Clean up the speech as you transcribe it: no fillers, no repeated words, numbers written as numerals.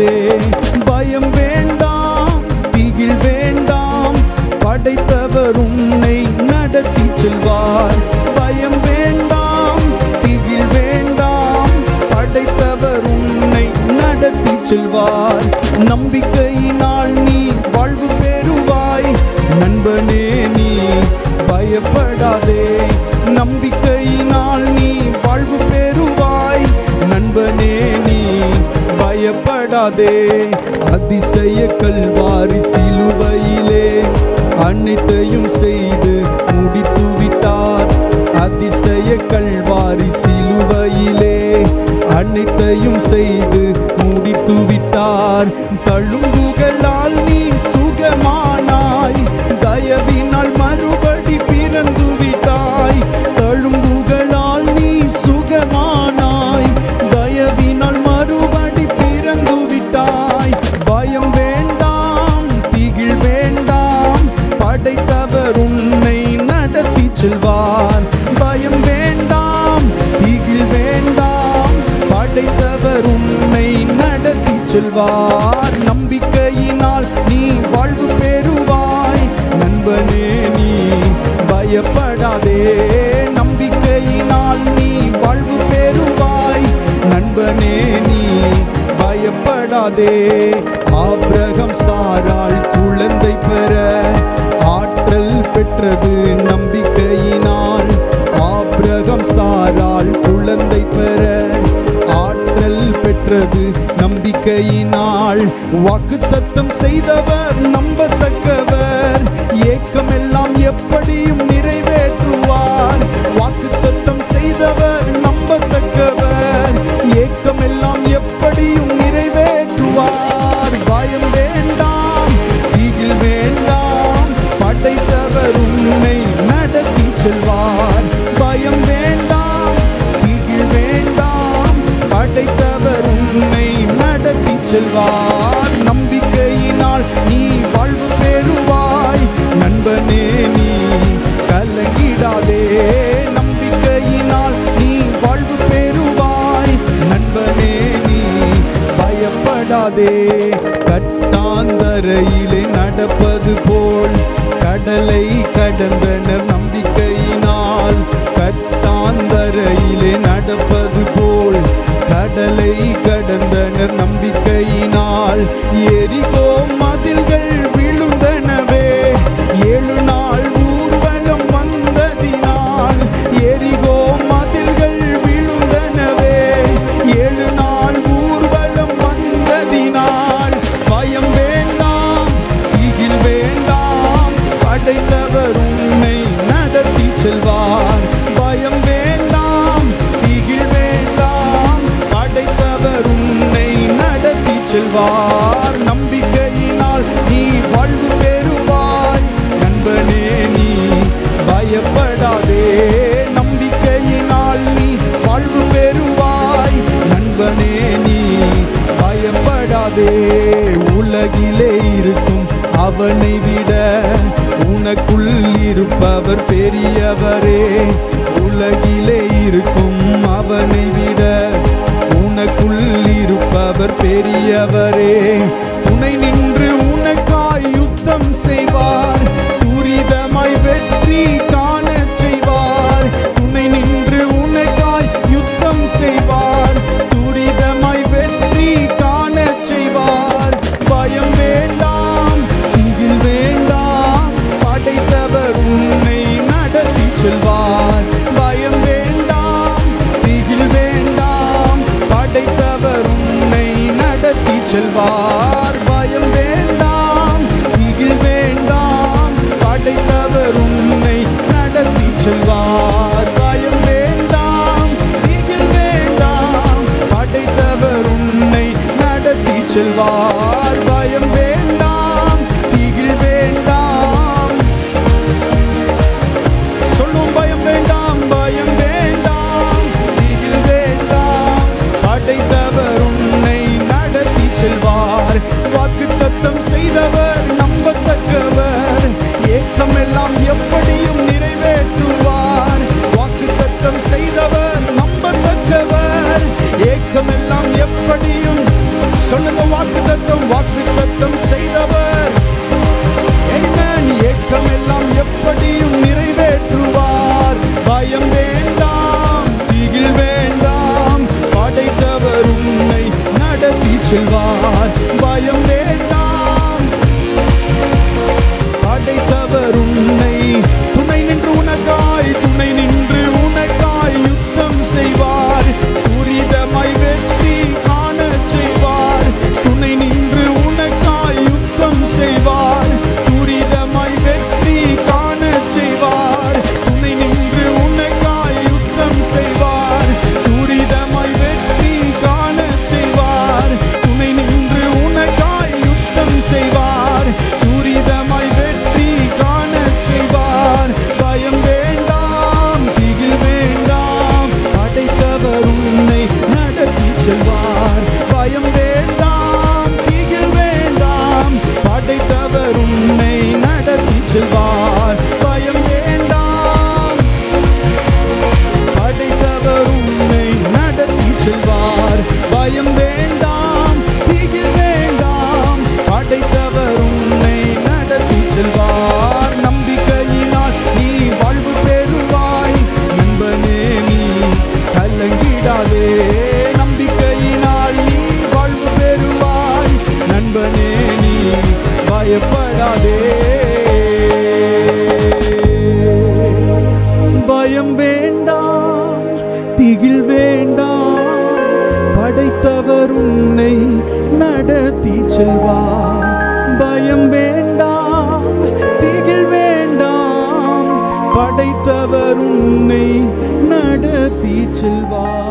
பயப்படாதே. பயம் வேண்டாம், திகில் வேண்டாம், படைத்தவர் உன்னை நடத்தி செல்வார். பயம் வேண்டாம், திகில் வேண்டாம், படைத்தவர் உன்னை நடத்தி செல்வார். நம்பிக்கையினால் நீ வாழ்வு பெறுவாய். நண்பனே நீ பயப்படாதே. நம்பிக்கையினால் நீ வாழ்வு பெறுவாய். நண்பனே நீ பயப்படாதே. அதிசய கல்வாரி சிலுவையிலே அனைத்தையும் செய்து முடித்து விட்டார். அதிசய கல்வாரி சிலுவையிலே அனைத்தையும் செய்து முடித்து விட்டார். தழும்புகளால் நீ சுகமானாய். தயவினால் மறுபடி பிறந்து விட்டாய். தழும்புகளால் நீ சுகமானாய். தயவினால் மறுபடி பிறந்து விட்டாய். பயம் வேண்டாம், திகில் வேண்டாம், படைத்தவர் உன்னை நடத்தி செல்வார். பயம் வேண்டாம், திகில் வேண்டாம், படைத்தவர் உன்னை நடத்தி செல்வார். நம்பிக்கையினால் நீ வாழ்வு பெறுவாய். நண்பனே நீ பயப்படாதே. நம்பிக்கையினால் நீ வாழ்வு பெறுவாய். நண்பனே நீ பயப்படாதே. ஆபிரகாம் சாராள் குழந்தை பெற ஆற்றல் பெற்றது நம்பிக்கையினால். ஆபிரகாம் சாராள் குழந்தை பெற ஆற்றல் பெற்றது நம்பிக்கையினால். வாக்குத்தத்தம் செய்தவர் நம்பத்தக்கவர். ஏக்கமெல்லாம் எப்படியும் நிறைவேற்றுவார். வாக்குத்தத்தம் செய்தவர் நம்பத்தக்கவர். ஏக்கமெல்லாம் எப்படியும் நிறைவேற்றுவார். பயம் வேண்டாம், திகில் வேண்டாம், படைத்தவர் உன்னை நடத்தி செல்வார். பயம் வேண்டாம், திகில் வேண்டாம், படைத்தவர் உன்னை நடத்தி செல்வார். நம்பிக்கையினால் நீ வாழ்வு பெறுவாய். நண்பனே நீ கலங்கிடாதே. நம்பிக்கையினால் நீ வாழ்வு பெறுவாய். நண்பனே நீ பயப்படாதே. கட்டாந்தரையிலே நடப்பது போல் கடலை கடந்தனர் நம்பிக்கையினால். கட்டாந்தரையிலே நடப்பது போல் கடலை கடந்தனர் நம்பிக்கையினால். எரிகோ மதில்கள் விழுந்தனவே 7 நாள் ஊர்வலம் வந்ததினால். எரிகோ மதில்கள் விழுந்தனவே 7 நாள் ஊர்வலம் வந்ததினால். பயம் வேண்டாம், திகில் வேண்டாம், படைத்தவர் உன்னை நடத்தி செல்வார். பயம் வேண்டாம், திகில் வேண்டாம், படைத்தவர் உன்னை நடத்தி செல்வார். நம்பிக்கையினால் நீ வாழ்வு பெறுவாய். நண்பனே நீ பயப்படாதே. நம்பிக்கையினால் நீ வாழ்வு பெறுவாய். நண்பனே நீ பயப்படாதே. உலகிலே இருக்கும் அவனை விட உனக்குள் இருப்பவர் பெரியவரே. உலகிலே இருக்கும் அவனை விட உனக்குள் இருப்பவர் பெரியவரே. துணை நின்று உனக்காய் யுத்தம் செய்வார். துரிதமாய் வெற்றி காணச் செய்வார். துணை நின்று உனக்காய் யுத்தம் செய்வார். துரிதமாய் வெற்றி காணச் செய்வார். பயம் வேண்டாம், திகில் வேண்டாம், படைத்தவர் உன்னை நடத்தி செல்வார். பயம் வேண்டாம், திகில் வேண்டாம், படைத்தவர் உன்னை நடத்தி செல்வார். பயம் வேண்டாம், திகில் வேண்டாம், படைத்தவர் உன்னை நடத்தி செல்வார். பயம் வேண்டாம், திகில் வேண்டாம், படைத்தவர் உன்னை நடத்தி செல்வார். பயம் வேண்டாம், திகில் வேண்டாம். சொல்லும் பயம் வேண்டாம், பயம் வேண்டாம், திகில் வேண்டாம், படைத்தவர் உன்னை நடத்தி செல்வார். வாக்குத்தத்தம் செய்தவர் நம்பத்தக்கவர். ஏக்கமெல்லாம் எப்படியும் நிறைவேற்றுவார். வாக்குத்தத்தம் செய்தவர் நம்பத்தக்கவர். ஏக்கமெல்லாம் எப்படியும் சொல்லுங்க வாக்கு செல்வார். பயம் வேண்டாம், படைத்தவர் உன்னை துணை நின்று உனக்காய் யுத்தம் செய்வார். துரிதமாய் வெற்றி காணச் செய்வார். துணை நின்று உனக்காய் யுத்தம் செய்வார். துரிதமாய் வெற்றி காணச் செய்வார். துணை நின்று உனக்காய் யுத்தம் செய்வார். துரிதமாய் வெற்றி காணச் செய்வார். துணை நின்று உனக்காய் யுத்தம் செய்வார். துரிதமாய் வெற்றி காணச் செய்வார். பயம் வேண்டாம், திகில் வேண்டாம், படைத்தவர் உன்னை நடத்தி செல்வார். பயம் வேண்டாம், திகில் வேண்டாம், படைத்தவர் உன்னை நடத்தி செல்வார். பயம் வேண்டாம், படைத்தவர் உன்னை நடத்தி செல்வார். பயம் வேண்டாம், திகில் வேண்டாம், படைத்தவர் உன்னை நடத்தி செல்வார். நம்பிக்கையினால் நீ வாழ்வு பெறுவாய் நண்பனே, நீ கலங்கிடாதே. நம்பிக்கையினால் நீ வாழ்வு பெறுவாய் நண்பனே, நீ பயப்படாதே. பயம் வேண்டாம், திகில் வேண்டாம், படைத்தவர் உன்னை நடத்தி செல்வார். பயம் வேண்டாம், திகில் வேண்டாம், படைத்தவர் உன்னை நடத்தி செல்வார்.